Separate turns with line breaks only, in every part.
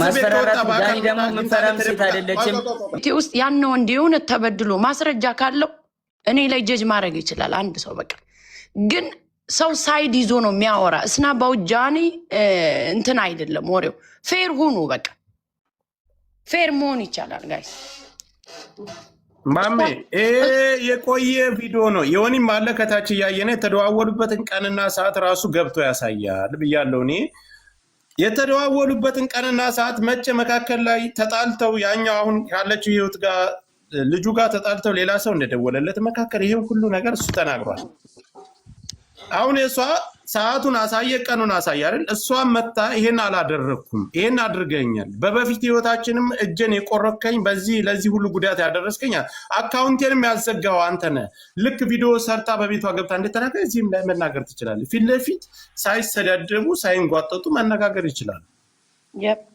ማስፈራራት ዳኒ ደግሞ መፈራም ሴት አይደለችም
ውስጥ ያን ወንድ የሆነ ተበድሎ ማስረጃ ካለው እኔ ላይ ጀጅ ማድረግ ይችላል አንድ ሰው በቃ ግን ሰው ሳይድ ይዞ ነው የሚያወራ እስና ባውጃኒ እንትን አይደለም ወሬው ፌር ሁኑ በቃ ፌር መሆን ይቻላል ጋይስ
ማሜ የቆየ ቪዲዮ ነው የሆነም አለ ከታች ያየነ የተደዋወሉበትን ቀንና ሰዓት ራሱ ገብቶ ያሳያል ብያለሁ እኔ የተደዋወሉበትን ቀንና ሰዓት መቼ መካከል ላይ ተጣልተው ያኛው አሁን ያለችው ህይወት ጋር ልጁ ጋር ተጣልተው ሌላ ሰው እንደደወለለት መካከል ይሄ ሁሉ ነገር እሱ ተናግሯል አሁን እሷ ሰዓቱን አሳየ ቀኑን አሳየ አይደል እሷ መጣ ይሄን አላደረኩም ይሄን አድርገኛል በበፊት ህይወታችንም እጀን የቆረከኝ በዚህ ለዚህ ሁሉ ጉዳት ያደረስከኝ አካውንቴንም ያዘጋው አንተ ነህ ልክ ቪዲዮ ሰርታ በቤቷ ገብታ እንደተናገረ እዚህም ላይ መናገር ትችላለህ ፊት ለፊት ሳይሰዳደቡ ሳይንጓጠጡ መነጋገር ይችላል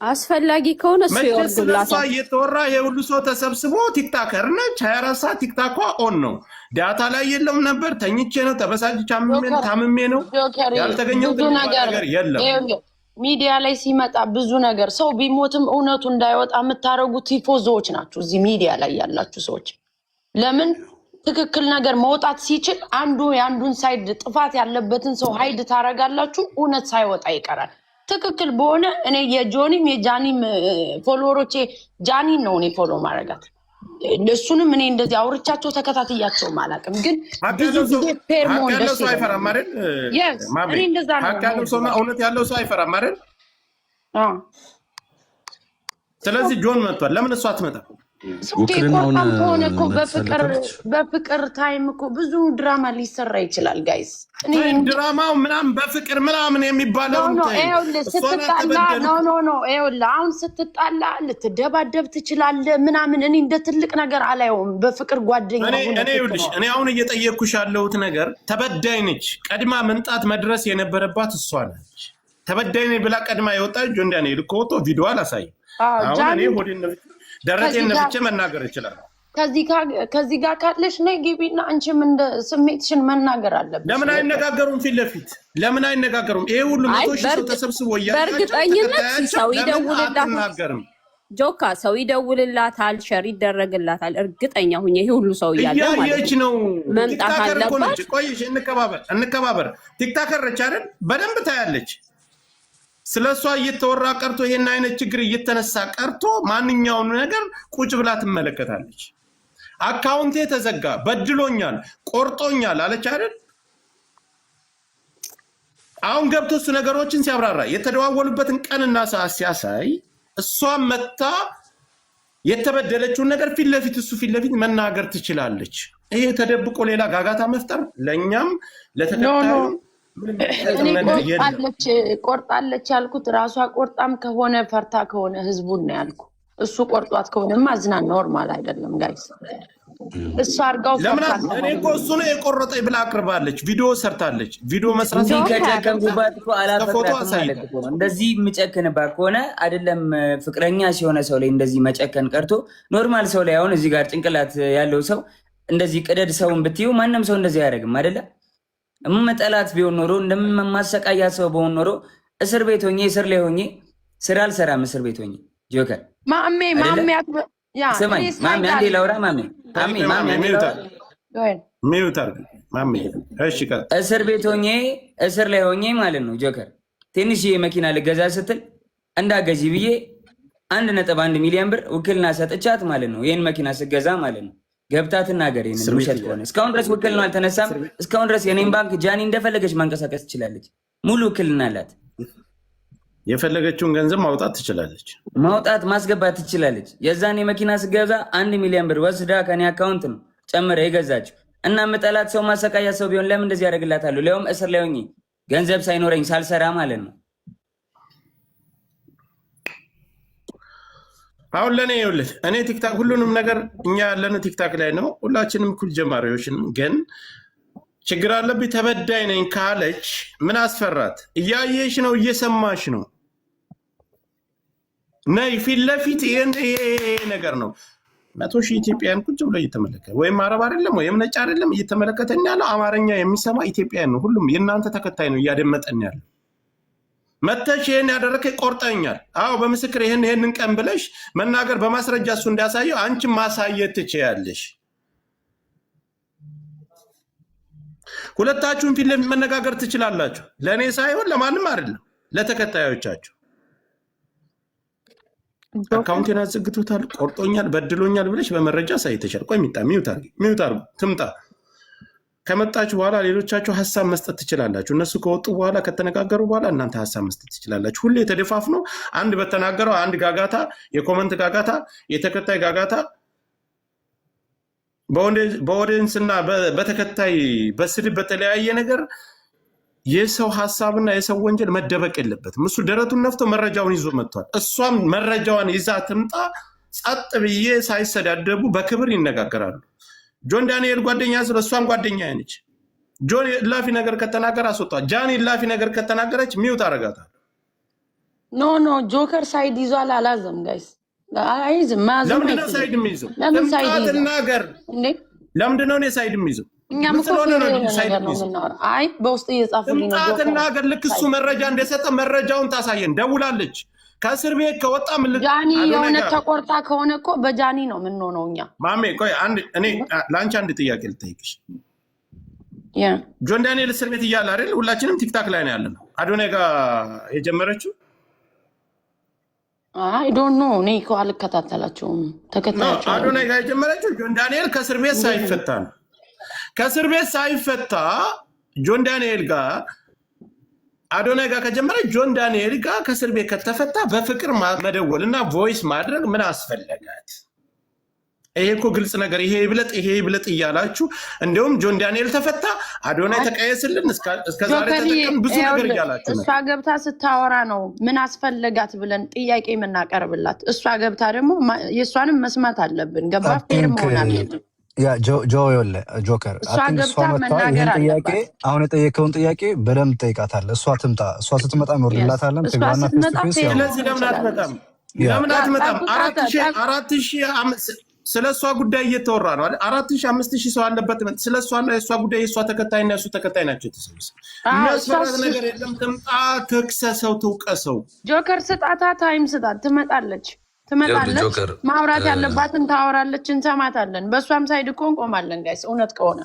አስፈላጊ ከሆነ እሱ ይወርዱላታ
እየተወራ የሁሉ ሰው ተሰብስቦ ቲክታከር ነች 24 ሰዓት ቲክታኳ ኦን ነው ዳታ ላይ የለም ነበር ተኝቼ ነው ተበሳጭቼ ታምሜ ነው ያልተገኘው ነገር የለም
ሚዲያ ላይ ሲመጣ ብዙ ነገር ሰው ቢሞትም እውነቱ እንዳይወጣ የምታረጉት ቲፎዞዎች ናችሁ እዚህ ሚዲያ ላይ ያላችሁ ሰዎች ለምን ትክክል ነገር መውጣት ሲችል አንዱ ያንዱን ሳይድ ጥፋት ያለበትን ሰው ሃይድ ታረጋላችሁ እውነት ሳይወጣ ይቀራል ትክክል በሆነ እኔ የጆኒም የጃኒም ፎሎወሮቼ ጃኒ ነው እኔ ፎሎ ማረጋት እሱንም እኔ እንደዚህ አውርቻቸው ተከታትያቸው ማላቅም ግን ብዙ ጊዜ ፔርሞን ደስ
አይፈራም አይደል
እኔ እንደዛ ነው
ሀቃለው ሰው እውነት ያለው ሰው አይፈራም አይደል ስለዚህ ጆን መጥቷል ለምን እሷ አትመጣም
ውክልናውን ሆነ እኮ በፍቅር ታይም እኮ ብዙ ድራማ ሊሰራ ይችላል ጋይስ
እኔ ድራማው ምናምን በፍቅር ምናምን የሚባለው
ኖ አሁን ስትጣላ ልትደባደብ ትችላለህ ምናምን እኔ እንደ ትልቅ ነገር አላየውም በፍቅር ጓደኛ
እኔ አሁን እየጠየቅኩሽ ያለሁት ነገር ተበዳይ ነች ቀድማ መንጣት መድረስ የነበረባት እሷ ነች ተበዳይ ነኝ ብላ ቀድማ የወጣች ጆንዳኔ ልኮቶ ቪዲዮ አላሳይ አሁን እኔ ሆዴን ደረቴን ነፍቼ መናገር ይችላል ከዚህ ጋር ካለሽ ነይ ግቢና አንቺም እንደ ስሜትሽን መናገር አለብሽ ለምን አይነጋገሩም ፊት ለፊት ለምን አይነጋገሩም ይሄ ሁሉ መቶ ሺህ ሰው ተሰብስቦ
በእርግጠኝነት ሰው ይደውልላታል ጆካ ሰው ይደውልላታል ሸር ይደረግላታል እርግጠኛ ሁኜ ይሄ ሁሉ ሰው እያለ ማለት ነው መምጣት አለባት
ቆይሽ እንከባበር ቲክታከር ነች አይደል በደንብ ታያለች ስለሷ እየተወራ ቀርቶ ይሄን አይነት ችግር እየተነሳ ቀርቶ ማንኛውም ነገር ቁጭ ብላ ትመለከታለች አካውንቴ ተዘጋ በድሎኛል ቆርጦኛል አለች አይደል አሁን ገብቶ እሱ ነገሮችን ሲያብራራ የተደዋወሉበትን ቀንና ሰዓት ሲያሳይ እሷ መጣ የተበደለችውን ነገር ፊት ለፊት እሱ ፊት ለፊት መናገር ትችላለች ይሄ ተደብቆ ሌላ ጋጋታ መፍጠር ለኛም ለተከታዩ
ቆርጣለች ያልኩት ራሷ ቆርጣም ከሆነ ፈርታ ከሆነ ህዝቡን ነው ያልኩ እሱ ቆርጧት ከሆነማ አዝና ኖርማል አይደለም ጋይስ እሱ አርጋው
እኔ እኮ እሱ ነው የቆረጠኝ ብላ አቅርባለች ቪዲዮ ሰርታለች ቪዲዮ መስራት
ከጨከንኩባት እኮ አላፈቅራትም ማለት እኮ ነው እንደዚህ የምጨክንባት ከሆነ አይደለም ፍቅረኛ ሲሆነ ሰው ላይ እንደዚህ መጨከን ቀርቶ ኖርማል ሰው ላይ አሁን እዚህ ጋር ጭንቅላት ያለው ሰው እንደዚህ ቅደድ ሰውን ብትዩ ማንም ሰው እንደዚህ አያደርግም አይደለ እመጠላት ቢሆን ኖሮ እንደማሰቃያ ሰው በሆን ኖሮ እስር ቤት ሆኜ እስር ላይ ሆኜ ስራ አልሰራም እስር ቤት ሆኜ ጆከር
ማሜ ያ
ስማኝ ማሜ አንዴ ላውራ ማሜ
እሺ
እስር ቤት ሆኜ እስር ላይ ሆኜ ማለት ነው ጆከር ትንሽ መኪና ልገዛ ስትል እንዳገዢ ብዬ 1.1 ሚሊዮን ብር ውክልና ሰጥቻት ማለት ነው ይሄን መኪና ስገዛ ማለት ነው ገብታ ትናገር ይሄን ውሸት ከሆነ እስካሁን ድረስ ውክልና አልተነሳም እስካሁን ድረስ የኔን ባንክ ጃኒ እንደፈለገች ማንቀሳቀስ ትችላለች ሙሉ ውክልና አላት
የፈለገችውን ገንዘብ ማውጣት ትችላለች
ማውጣት ማስገባት ትችላለች የዛኔ መኪና ስገዛ 1 ሚሊዮን ብር ወስዳ ከኔ አካውንት ነው ጨምረ የገዛችው እና መጠላት ሰው ማሰቃያ ሰው ቢሆን ለምን እንደዚህ ያደርግላታለሁ ለውም እስር ላይ ሆኜ ገንዘብ ሳይኖረኝ ሳልሰራ ማለት ነው
አሁን ለኔ ይኸውልህ እኔ ቲክታክ ሁሉንም ነገር እኛ ያለነው ቲክታክ ላይ ነው ሁላችንም እኩል ጀማሪዎች ግን ችግር አለብኝ ተበዳይ ነኝ ካለች ምን አስፈራት እያየሽ ነው እየሰማሽ ነው ነይ ፊት ለፊት ይሄ ነገር ነው 100,000 ኢትዮጵያን ቁጭ ብሎ እየተመለከተ ወይም አረብ አይደለም ወይም ነጭ አይደለም እየተመለከተኝ ያለው አማርኛ የሚሰማ ኢትዮጵያን ነው ሁሉም የእናንተ ተከታይ ነው እያደመጠኝ ያለው መተሽ ይሄን ያደረከ ቆርጠኛል። አዎ በምስክር ይሄንን ቀን ብለሽ መናገር በማስረጃ እሱ እንዲያሳየው አንቺ ማሳየት ትችያለሽ። ሁለታችሁም ፊት ለፊት መነጋገር ትችላላችሁ። ለእኔ ሳይሆን ለማንም አይደለም፣ ለተከታዮቻችሁ። አካውንቴን አዘግቶታል፣ ቆርጦኛል፣ በድሎኛል ብለሽ በመረጃ ሳይተሻል። ቆይ ሚውት አድርጉ ትምጣ። ከመጣችሁ በኋላ ሌሎቻችሁ ሀሳብ መስጠት ትችላላችሁ። እነሱ ከወጡ በኋላ ከተነጋገሩ በኋላ እናንተ ሀሳብ መስጠት ትችላላችሁ። ሁሌ የተደፋፍኖ አንድ በተናገረው አንድ ጋጋታ፣ የኮመንት ጋጋታ፣ የተከታይ ጋጋታ በኦዲየንስ እና በተከታይ በስድብ በተለያየ ነገር የሰው ሀሳብና የሰው ወንጀል መደበቅ የለበትም። እሱ ደረቱን ነፍቶ መረጃውን ይዞ መጥቷል። እሷም መረጃዋን ይዛ ትምጣ። ጸጥ ብዬ ሳይሰዳደቡ በክብር ይነጋገራሉ። ጆን ዳንኤል ጓደኛ ስለ እሷን ጓደኛ ነች። ጆን ላፊ ነገር ከተናገረ አስወጣ። ጃኒ ላፊ ነገር ከተናገረች ሚውት አረጋታል።
ኖ ጆከር ሳይድ ይዟል አላዘም ጋይስ አይዝም ማዘም
ለምንድን ነው ሳይድ የሚይዘው? ትናገር እንዴ ለምንድን ነው እኔ ሳይድ የሚይዘው?
እኛም እኮ አይ በውስጥ እየጻፉልኝ ነው።
ትናገር ልክ እሱ መረጃ እንደሰጠ መረጃውን ታሳየን። ደውላለች ከእስር ቤት ከወጣ ምን
ጃኒ የሆነ ተቆርጣ ከሆነ እኮ በጃኒ ነው ምን ሆነው እኛ
ማሜ ቆይ እኔ ለአንቺ አንድ ጥያቄ ልጠይቅሽ። ጆን ዳንኤል እስር ቤት እያለ አይደል ሁላችንም ቲክታክ ላይ ነው ያለነው። አዶናይ ጋር የጀመረችው
አይ ዶንት ኖ እኔ እኮ አልከታተላቸውም። ተከታታቸው
አዶናይ ጋር የጀመረችው ጆን ዳንኤል ከእስር ቤት ሳይፈታ ነው። ከእስር ቤት ሳይፈታ ጆን ዳንኤል ጋር አዶናይ ጋር ከጀመረ ጆን ዳንኤል ጋር ከእስር ቤት ከተፈታ በፍቅር መደወል እና ቮይስ ማድረግ ምን አስፈለጋት? ይሄ እኮ ግልጽ ነገር። ይሄ ይብለጥ እያላችሁ እንዲሁም ጆን ዳንኤል ተፈታ አዶናይ ተቀየስልን እስከዛሬ ተጠቀም ብዙ ነገር እያላችሁ ነው።
እሷ ገብታ ስታወራ ነው ምን አስፈለጋት ብለን ጥያቄ የምናቀርብላት። እሷ ገብታ ደግሞ የእሷንም መስማት አለብን። ገባ ፌር መሆን አለብን።
ያ ጆከር ጥያቄ አሁን የጠየቀውን ጥያቄ በደንብ ጠይቃታለህ። እሷ ትምጣ። እሷ ስትመጣ እንወርድላታለን። ትግባና
ስለዚህ ለምን አትመጣም? ለምን አትመጣም? 4000 ስለ እሷ ጉዳይ እየተወራ ነው አይደል? 4000 5000 ሰው አለበት። ስለ እሷና የእሷ ጉዳይ የእሷ ተከታይና የእሱ ተከታይ ናቸው የተሰበሰቡ። የሚያስፈራት ነገር የለም። ትምጣ፣ ትክሰሰው፣ ትውቀሰው።
ጆከር ስጣታ፣ ታይም ስጣት፣ ትመጣለች። ማውራት ያለባትን ታወራለች፣ እንሰማታለን። በእሷም ሳይድ እኮ እንቆማለን ጋይስ። እውነት ከሆነ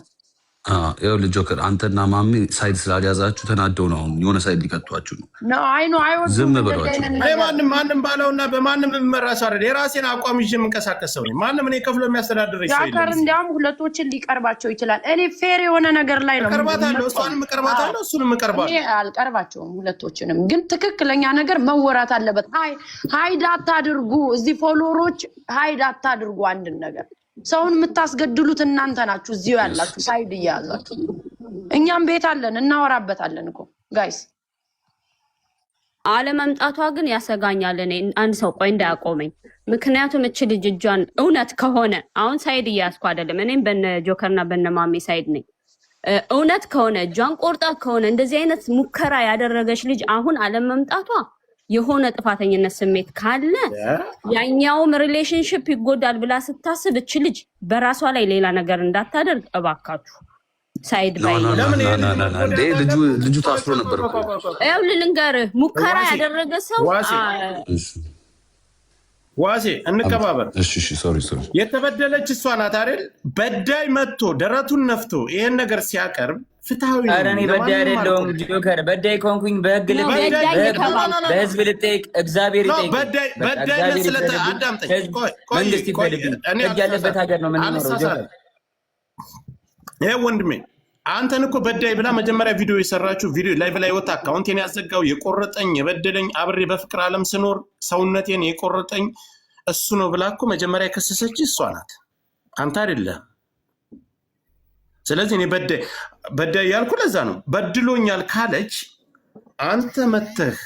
ይኸውልህ ጆከር አንተና ማሚ ሳይድ ስላልያዛችሁ ተናደው ነው የሆነ ሳይድ ሊቀጧችሁ ነው። ዝም ብሏቸው
ማንም ባለውና በማንም የምመራ ሰው አይደል። የራሴን አቋም ይዤ የምንቀሳቀስ ሰው ነኝ። ማንም እኔ ከፍሎ የሚያስተዳድር
ጆከር እንዲያውም ሁለቶችን ሊቀርባቸው ይችላል። እኔ ፌር የሆነ ነገር ላይ ነው
ቀርባታለሁ። እሷንም እቀርባታለሁ፣ እሱንም እቀርባለሁ።
አልቀርባቸውም ሁለቶችንም፣ ግን ትክክለኛ ነገር መወራት አለበት። ሀይድ አታድርጉ። እዚህ ፎሎወሮች ሀይድ አታድርጉ። አንድን ነገር ሰውን የምታስገድሉት እናንተ ናችሁ። እዚሁ ያላችሁ ሳይድ እያያዛችሁ። እኛም ቤት አለን እናወራበታለን እኮ ጋይስ።
አለመምጣቷ ግን ያሰጋኛል። እኔ አንድ ሰው ቆይ እንዳያቆመኝ። ምክንያቱም እች ልጅ እጇን እውነት ከሆነ አሁን ሳይድ እያያዝኩ አይደለም። እኔም በነ ጆከርና በነ ማሜ ሳይድ ነኝ። እውነት ከሆነ እጇን ቆርጣ ከሆነ እንደዚህ አይነት ሙከራ ያደረገች ልጅ አሁን አለመምጣቷ የሆነ ጥፋተኝነት ስሜት ካለ ያኛውም ሪሌሽንሽፕ ይጎዳል ብላ ስታስብ እች ልጅ በራሷ ላይ ሌላ ነገር እንዳታደርግ እባካችሁ ሳይድ ባይ
ልጁ ታስሮ ነበር እኮ።
ይኸውልህ ልንገርህ፣ ሙከራ ያደረገ ሰው
ዋሴ እንከባበር።
ሶሪ
የተበደለች እሷ ናት አይደል? በዳይ መጥቶ ደረቱን ነፍቶ ይሄን ነገር ሲያቀርብ ፍትሃዊ ነው።
ኧረ እኔ በዳይ አይደለሁም ጆከር። በዳይ ኮንኩኝ በህግ ልጠይቅ፣ በህዝብ ልጠይቅ፣ እግዚአብሔር ይጠይቅ።
በዳይ መስለተ አዳምጠኝ።
መንግስት ይፈልግኝ። ህግ ያለበት ሀገር ነው የምንኖረው ጆከር።
ይሄ ወንድሜ አንተን እኮ በዳይ ብላ መጀመሪያ ቪዲዮ የሰራችሁ ቪዲዮ ላይቭ ላይ ወጣ። አካውንቴን ያዘጋው የቆረጠኝ የበደለኝ አብሬ በፍቅር ዓለም ስኖር ሰውነቴን የቆረጠኝ እሱ ነው ብላ እኮ መጀመሪያ የከሰሰች እሷ ናት፣ አንተ አይደለም። ስለዚህ እኔ በዳይ ያልኩ ለዛ ነው። በድሎኛል ካለች አንተ መተህ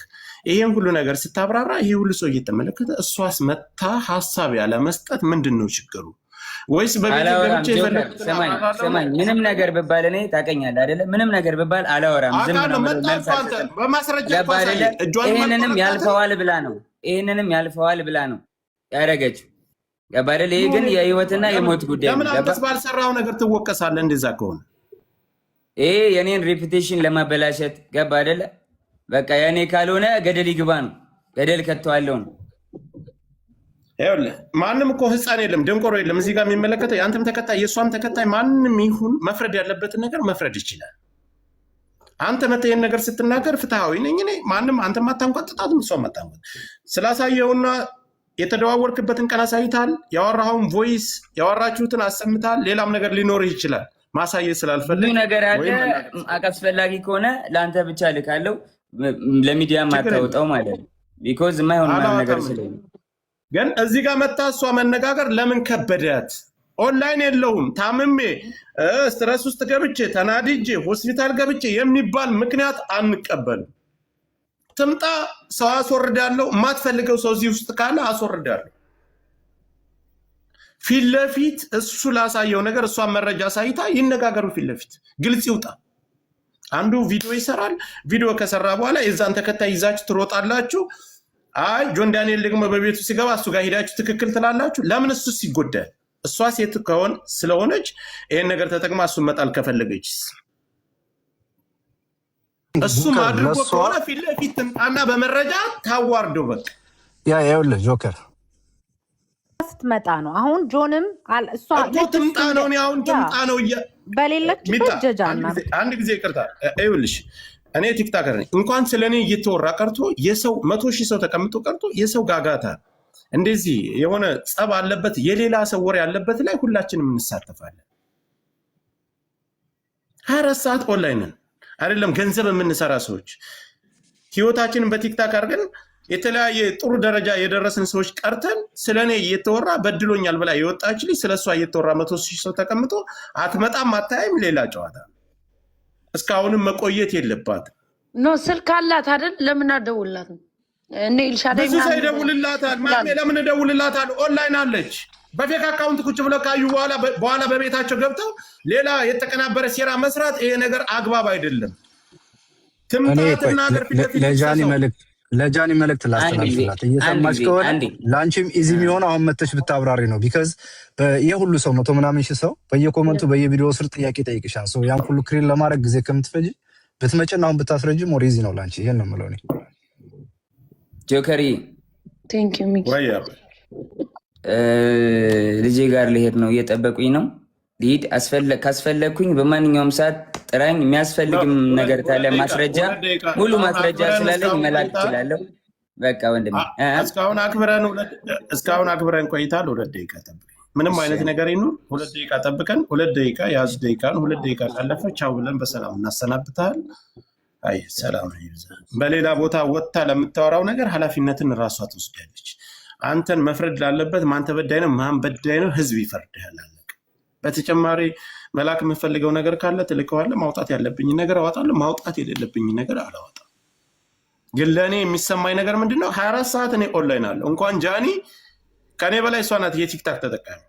ይሄን ሁሉ ነገር ስታብራራ ይሄ ሁሉ ሰው እየተመለከተ እሷስ መታ ሀሳብ ያለ መስጠት ምንድን ነው ችግሩ? ወይስ
ሰማኝ ምንም ነገር ብባል እኔ ታውቀኛለህ አይደለ? ምንም ነገር ብባል አላወራም። ዝም ነው
በማስረጃ
ይሄንንም ያልፈዋል ብላ ነው ያደረገችው። ገባ አይደለ? ይሄ ግን የህይወትና የሞት ጉዳይ ነው።
ለምን አንተስ ባልሰራው ነገር ትወቀሳለህ? እንደዛ ከሆነ
ይሄ የኔን ሬፑቴሽን ለማበላሸት ገባ አይደለ? በቃ ያኔ ካልሆነ ገደል ይግባ ነው። ገደል ከተዋለው ነው።
ይኸውልህ ማንም እኮ ህፃን የለም ደንቆሮ የለም እዚህ ጋር የሚመለከተው የአንተም ተከታይ የእሷም ተከታይ ማንም ይሁን መፍረድ ያለበትን ነገር መፍረድ ይችላል። አንተ መተህ ይህን ነገር ስትናገር ፍትሃዊ ነኝ እኔ ማንም አንተ ማታንቋጥጣትም እሷ ማታንቋጥ ስላሳየውና የተደዋወርክበትን ቀን አሳይታል። ያወራኸውን ቮይስ ያወራችሁትን አሰምታል። ሌላም ነገር ሊኖርህ ይችላል ማሳየት ስላልፈልግ
ነገር አለ። አስፈላጊ ከሆነ ለአንተ ብቻ ልካለው ለሚዲያ ማታወጣው ማለት ነው። ቢኮዝ የማይሆን ነገር ስለሆነ
ግን እዚህ ጋር መታ እሷ መነጋገር ለምን ከበዳት? ኦንላይን የለውም ታምሜ ስትረስ ውስጥ ገብቼ ተናድጄ ሆስፒታል ገብቼ የሚባል ምክንያት አንቀበልም። ትምጣ፣ ሰው አስወርዳለሁ። የማትፈልገው ሰው እዚህ ውስጥ ካለ አስወርዳለሁ። ፊት ለፊት እሱ ላሳየው ነገር እሷን መረጃ ሳይታ ይነጋገሩ። ፊት ለፊት ግልጽ ይውጣ። አንዱ ቪዲዮ ይሰራል። ቪዲዮ ከሰራ በኋላ የዛን ተከታይ ይዛችሁ ትሮጣላችሁ። አይ ጆን ዳንኤል ደግሞ በቤቱ ሲገባ እሱ ጋር ሄዳችሁ ትክክል ትላላችሁ። ለምን እሱ ሲጎዳል? እሷ ሴት ከሆን ስለሆነች ይሄን ነገር ተጠቅማ እሱን መጣል ከፈለገች እሱም አድርጎ ከሆነ ፊት ለፊት ትምጣና በመረጃ ታዋርደው። በቃ
ይኸውልህ ጆከር
ስትመጣ ነው። አሁን ጆንም እሷ
ትምጣ ነው። እኔ አሁን ትምጣ ነው
በሌለችበት ጀጃና
አንድ ጊዜ ይቅርታ። ይኸውልሽ እኔ ቲክታከር ነኝ። እንኳን ስለኔ እየተወራ ቀርቶ የሰው 100,000 ሰው ተቀምጦ ቀርቶ የሰው ጋጋታ እንደዚህ የሆነ ጸብ አለበት የሌላ ሰው ወሬ ያለበት ላይ ሁላችንም እንሳተፋለን። 24 ሰዓት ኦንላይን ነን አይደለም ገንዘብ የምንሰራ ሰዎች ህይወታችንን በቲክታክ አድርገን የተለያየ ጥሩ ደረጃ የደረስን ሰዎች ቀርተን ስለኔ እየተወራ በድሎኛል ብላ የወጣች ልጅ ስለሷ እየተወራ 100,000 ሰው ተቀምጦ አትመጣም አታይም። ሌላ ጨዋታ። እስካሁንም መቆየት የለባትም።
ኖ ስልክ አላት አይደል? ለምን አደውላት? እኔ ኢልሻዳይ
ብዙ ሰው ይደውልላታል። ማሜ ለምን እደውልላታል? ኦንላይን አለች። በፌክ አካውንት ቁጭ ብለው ካዩ በኋላ በቤታቸው ገብተው ሌላ የተቀናበረ ሴራ መስራት ይሄ ነገር አግባብ አይደለም። ትምጣትና ነገር
ለጃኒ መልእክት ላስተላልፍላት። እየሰማች ከሆነ ለአንቺም ኢዚ የሚሆነው አሁን መተሽ ብታብራሪ ነው። ቢካዝ የሁሉ ሰው 100 ምናምን ሺህ ሰው በየኮመንቱ በየቪዲዮ ስር ጥያቄ ጠይቅሻል። ሰው ያን ሁሉ ክሪል ለማድረግ ጊዜ ከምትፈጅ ብትመጭና አሁን ብታስረጅ ሞር ኢዚ ነው ላንቺ። ይሄን ነው የምለው እኔ።
ጆከሪ
ቴንክ ዩ ሚኪ።
ልጄ ጋር ልሄድ ነው፣ እየጠበቁኝ ነው። ልሂድ። ካስፈለግኩኝ በማንኛውም ሰዓት ጥራኝ። የሚያስፈልግም ነገር ካለ ማስረጃ፣ ሙሉ ማስረጃ ስላለኝ መላክ እችላለሁ። በቃ ወንድሜ
እስካሁን አክብረን ቆይታል። 2 ደቂቃ ጠብቀን ምንም አይነት ነገር ይኑር 2 ደቂቃ ጠብቀን 2 ደቂቃ ያዝ ደቂቃ ነው። 2 ደቂቃ ካለፈ ቻው ብለን በሰላም እናሰናብታል። አይ ሰላም ይብዛ። በሌላ ቦታ ወጥታ ለምታወራው ነገር ኃላፊነትን ራሷ ትወስዳለች። አንተን መፍረድ ላለበት ማን ተበዳይ ነው ማን በዳይ ነው ህዝብ ይፈርድሃል። በተጨማሪ መላክ የምፈልገው ነገር ካለ ትልከዋለህ። ማውጣት ያለብኝ ነገር አወጣለሁ፣ ማውጣት የሌለብኝ ነገር አላወጣም። ግን ለእኔ የሚሰማኝ ነገር ምንድነው? 24 ሰዓት እኔ ኦንላይን አለሁ። እንኳን ጃኒ ከኔ በላይ እሷ ናት የቲክታክ ተጠቃሚ።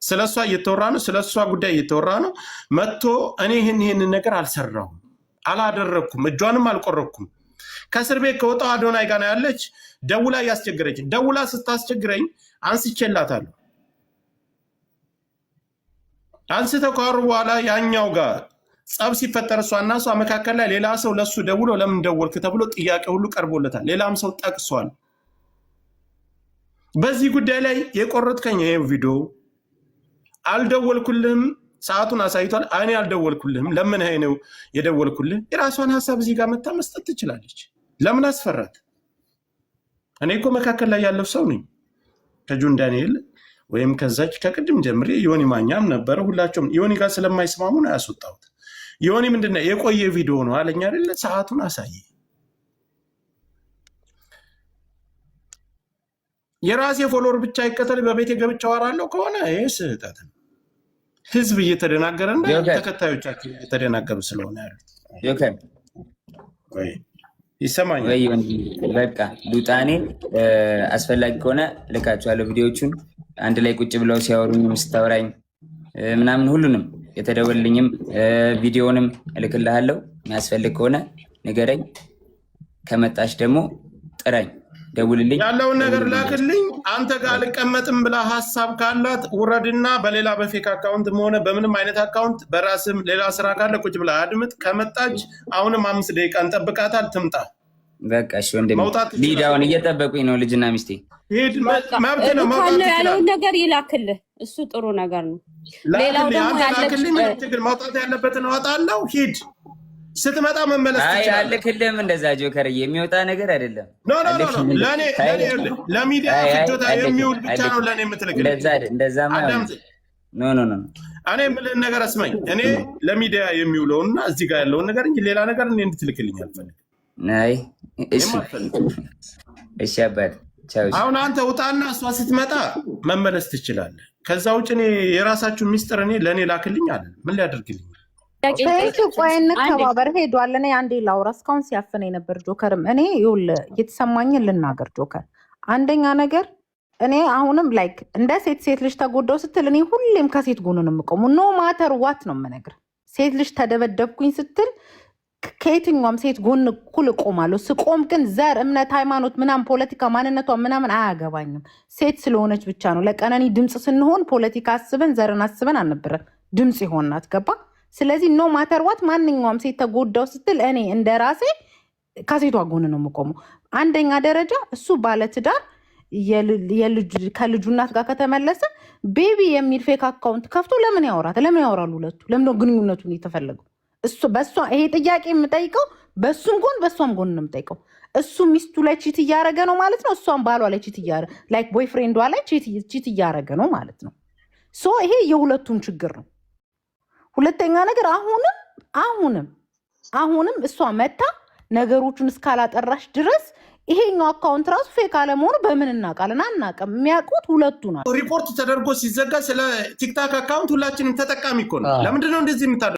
ስለሷ እየተወራ ነው፣ ስለሷ ጉዳይ እየተወራ ነው። መጥቶ እኔ ይህን ነገር አልሰራሁም፣ አላደረግኩም፣ እጇንም አልቆረኩም። ከእስር ቤት ከወጣው አዶናይ ጋር ነው ያለች። ደውላ እያስቸገረች፣ ደውላ ስታስቸግረኝ አንስቼላታለሁ። አንስተው ካወሩ በኋላ ያኛው ጋር ጸብ ሲፈጠር እሷና እሷ መካከል ላይ ሌላ ሰው ለሱ ደውሎ ለምን ደወልክ ተብሎ ጥያቄ ሁሉ ቀርቦለታል። ሌላም ሰው ጠቅሷል። በዚህ ጉዳይ ላይ የቆረጥከኝ ይሄ ቪዲዮ አልደወልኩልህም፣ ሰዓቱን አሳይቷል። እኔ አልደወልኩልህም፣ ለምን ይሄ ነው የደወልኩልህ? የራሷን ሀሳብ እዚህ ጋር መታ መስጠት ትችላለች። ለምን አስፈራት? እኔ እኮ መካከል ላይ ያለው ሰው ነኝ። ከጆን ዳንኤል ወይም ከዛች ከቅድም ጀምሬ ዮኒ ማኛም ነበረ። ሁላቸውም ዮኒ ጋር ስለማይስማሙ ነው ያስወጣሁት። ዮኒ ምንድነው የቆየ ቪዲዮ ነው አለኝ አይደለ? ሰዓቱን አሳየ። የራሴ ፎሎወር ብቻ ይከተል በቤቴ ገብቼ አወራለሁ ከሆነ ይሄ ስህተት ነው። ህዝብ እየተደናገረና ተከታዮቻችን እየተደናገሩ ስለሆነ ያሉት ይሰማኛል።
በቃ ሉጣኔ አስፈላጊ ከሆነ ልካቸዋለሁ ቪዲዮቹን አንድ ላይ ቁጭ ብለው ሲያወሩኝ ስታወራኝ ምናምን ሁሉንም የተደወልልኝም ቪዲዮንም እልክልሃለሁ። የሚያስፈልግ ከሆነ ንገረኝ። ከመጣች ደግሞ ጥራኝ፣ ደውልልኝ፣
ያለውን ነገር ላክልኝ። አንተ ጋር አልቀመጥም ብላ ሀሳብ ካላት ውረድና በሌላ በፌክ አካውንት ሆነ በምንም አይነት አካውንት በራስም ሌላ ስራ ካለ ቁጭ ብላ አድምጥ። ከመጣች አሁንም 5 ደቂቃ እንጠብቃታል። ትምጣ።
በቃ እሺ ወንድሜ ሊዳውን እየጠበቁኝ ነው ልጅና ሚስቴ
ሄድ መብት ነው
መውጣት ያለውን ነገር ይላክልህ እሱ ጥሩ ነገር ነው ሌላው ደግሞ
ያለክልኝ ችግር መውጣት ያለበትን እወጣለሁ ሂድ ስትመጣ መመለስ ትችላለህ
አልክልም እንደዛ ጆከር የሚወጣ ነገር አይደለም
ለሚዲያ ፍጆታ የሚውል ብቻ ነው ለኔ የምትልክልኝ
እንደዛ ኖ
እኔ የምልህን ነገር አስማኝ እኔ ለሚዲያ የሚውለውና እዚህ ጋር ያለውን ነገር እንጂ ሌላ ነገር እኔ እንድትልክልኝ አልፈልግም
ናይ እሺ አባት
አሁን አንተ ውጣና እሷ ስትመጣ መመለስ ትችላለህ ከዛ ውጭ እኔ የራሳችሁ ሚስጥር እኔ ለኔ ላክልኝ አለ ምን ሊያደርግልኝ
ቆይን ከባበር ሄዷል እኔ አንዴ ላውራ እስካሁን ሲያፈነኝ ነበር ጆከርም እኔ ይኸውልህ የተሰማኝን ልናገር ጆከር አንደኛ ነገር እኔ አሁንም ላይክ እንደ ሴት ልጅ ተጎዳው ስትል እኔ ሁሌም ከሴት ጎን ነው የምቆመው ኖ ማተር ዋት ነው የምነግርህ ሴት ልጅ ተደበደብኩኝ ስትል ከየትኛውም ሴት ጎን እኩል እቆማለሁ ስቆም ግን ዘር እምነት ሃይማኖት ምናምን ፖለቲካ ማንነቷ ምናምን አያገባኝም ሴት ስለሆነች ብቻ ነው ለቀነኒ ድምፅ ስንሆን ፖለቲካ አስበን ዘርን አስበን አልነበረም ድምፅ ይሆናት ገባ ስለዚህ ኖ ማተር ዋት ማንኛውም ሴት ተጎዳው ስትል እኔ እንደ ራሴ ከሴቷ ጎን ነው የምቆመው አንደኛ ደረጃ እሱ ባለትዳር ከልጁ እናት ጋር ከተመለሰ ቤቢ የሚል ፌክ አካውንት ከፍቶ ለምን ያወራሉ ሁለቱ ለምን ግንኙነቱን የተፈለገው እሱ በሷ ይሄ ጥያቄ የምጠይቀው በሱም ጎን በሷም ጎን ነው የምጠይቀው እሱ ሚስቱ ላይ ቺት እያደረገ ነው ማለት ነው እሷም ባሏ ላይ ቺት እያደረገ ላይክ ቦይፍሬንዷ ላይ ቺት እያደረገ ነው ማለት ነው ሶ ይሄ የሁለቱም ችግር ነው ሁለተኛ ነገር አሁንም እሷ መታ ነገሮቹን እስካላጠራሽ ድረስ ይሄኛው አካውንት ራሱ ፌክ አለመሆኑ በምን እናውቃለን አናውቅም የሚያውቁት ሁለቱ ናቸው
ሪፖርት ተደርጎ ሲዘጋ ስለ ቲክታክ አካውንት ሁላችንም ተጠቃሚ እኮ ነው ለምንድን ነው እንደዚህ የምታደርገው